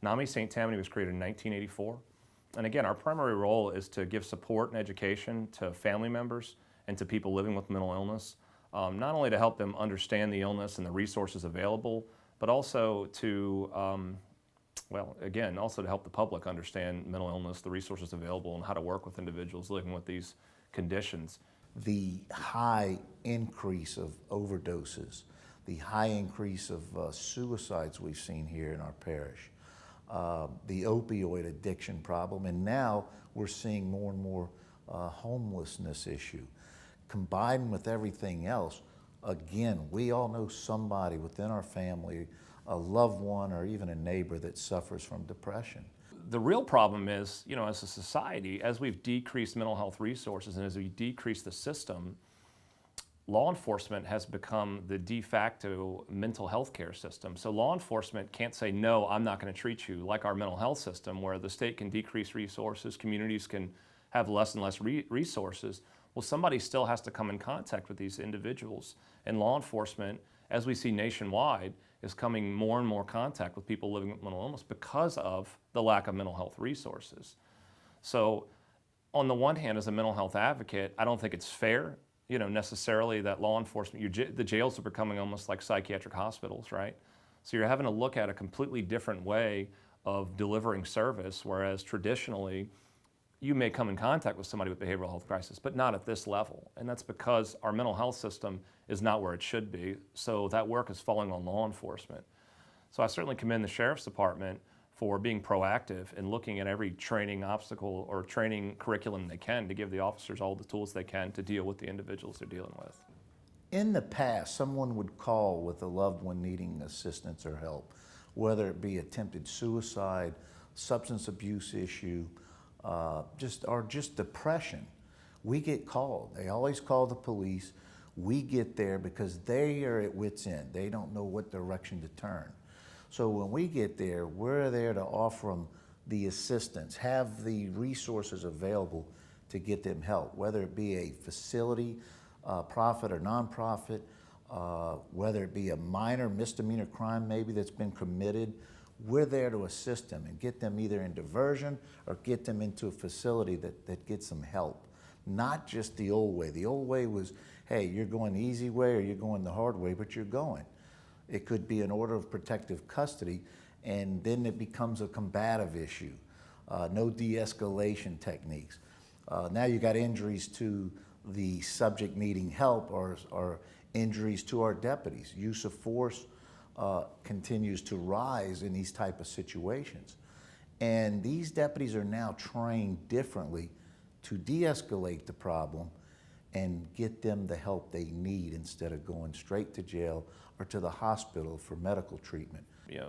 NAMI St. Tammany was created in 1984. And again, our primary role is to give support and education to family members and to people living with mental illness, not only to help them understand the illness and the resources available, but also to, also to help the public understand mental illness, the resources available, and how to work with individuals living with these conditions. The high increase of overdoses, the high increase of suicides we've seen here in our parish, the opioid addiction problem, and now we're seeing more and more homelessness issue. Combined with everything else, again, we all know somebody within our family, a loved one, or even a neighbor that suffers from depression. The real problem is, as a society, as we've decreased mental health resources and as we decrease the system, law enforcement has become the de facto mental health care system. So law enforcement can't say, no, I'm not going to treat you, like our mental health system, where the state can decrease resources, communities can have less and less resources. Well, somebody still has to come in contact with these individuals. And law enforcement, as we see nationwide, is coming more and more contact with people living with mental illness because of the lack of mental health resources. So on the one hand, as a mental health advocate, I don't think it's fair, necessarily that law enforcement, the jails are becoming almost like psychiatric hospitals, right? So you're having to look at a completely different way of delivering service, whereas traditionally, you may come in contact with somebody with behavioral health crisis, but not at this level. And that's because our mental health system is not where it should be. So that work is falling on law enforcement. So I certainly commend the Sheriff's Department for being proactive and looking at every training obstacle or training curriculum they can to give the officers all the tools they can to deal with the individuals they're dealing with. In the past, someone would call with a loved one needing assistance or help, whether it be attempted suicide, substance abuse issue, just depression. We get called. They always call the police. We get there because they are at wit's end. They don't know what direction to turn. So when we get there, we're there to offer them the assistance, have the resources available to get them help, whether it be a facility, profit or nonprofit, whether it be a minor misdemeanor crime maybe that's been committed. We're there to assist them and get them either in diversion or get them into a facility that gets them help. Not just the old way. The old way was, hey, you're going the easy way or you're going the hard way, but you're going. It could be an order of protective custody, and then it becomes a combative issue. No de-escalation techniques. Now you got injuries to the subject needing help or injuries to our deputies. Use of force continues to rise in these type of situations. And these deputies are now trained differently to de-escalate the problem and get them the help they need instead of going straight to jail or to the hospital for medical treatment.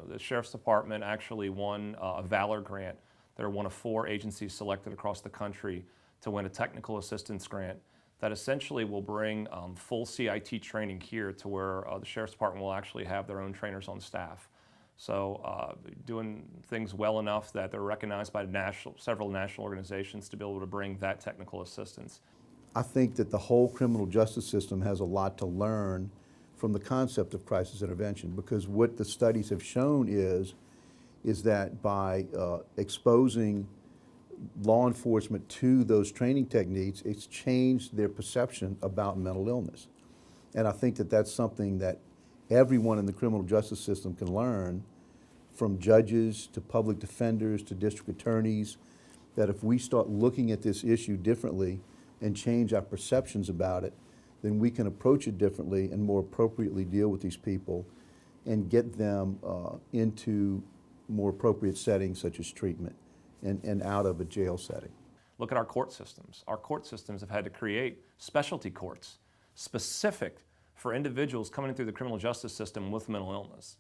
The Sheriff's Department actually won a Valor Grant. They're one of 4 agencies selected across the country to win a technical assistance grant that essentially will bring full CIT training here to where the Sheriff's Department will actually have their own trainers on staff. So doing things well enough that they're recognized by several national organizations to be able to bring that technical assistance. I think that the whole criminal justice system has a lot to learn from the concept of crisis intervention, because what the studies have shown is that by exposing law enforcement to those training techniques, it's changed their perception about mental illness. And I think that that's something that everyone in the criminal justice system can learn, from judges to public defenders to district attorneys, that if we start looking at this issue differently and change our perceptions about it, then we can approach it differently and more appropriately deal with these people and get them into more appropriate settings such as treatment and out of a jail setting. Look at our court systems. Our court systems have had to create specialty courts specific for individuals coming through the criminal justice system with mental illness.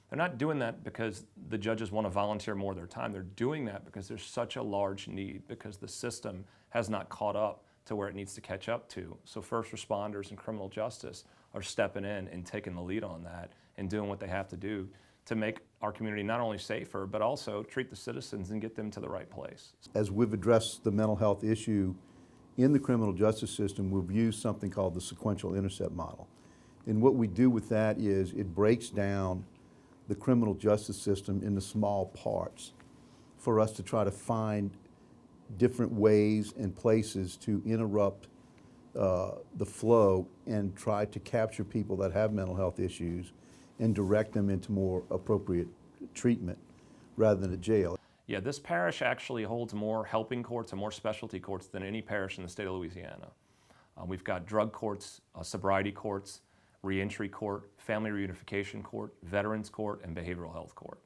They're not doing that because the judges want to volunteer more of their time. They're doing that because there's such a large need, because the system has not caught up to where it needs to catch up to. So first responders and criminal justice are stepping in and taking the lead on that and doing what they have to do to make our community not only safer, but also treat the citizens and get them to the right place. As we've addressed the mental health issue in the criminal justice system, we've used something called the sequential intercept model. And what we do with that is it breaks down the criminal justice system into small parts for us to try to find different ways and places to interrupt the flow and try to capture people that have mental health issues and direct them into more appropriate treatment rather than a jail. Yeah, this parish actually holds more helping courts and more specialty courts than any parish in the state of Louisiana. We've got drug courts, sobriety courts, reentry court, family reunification court, veterans court, and behavioral health court.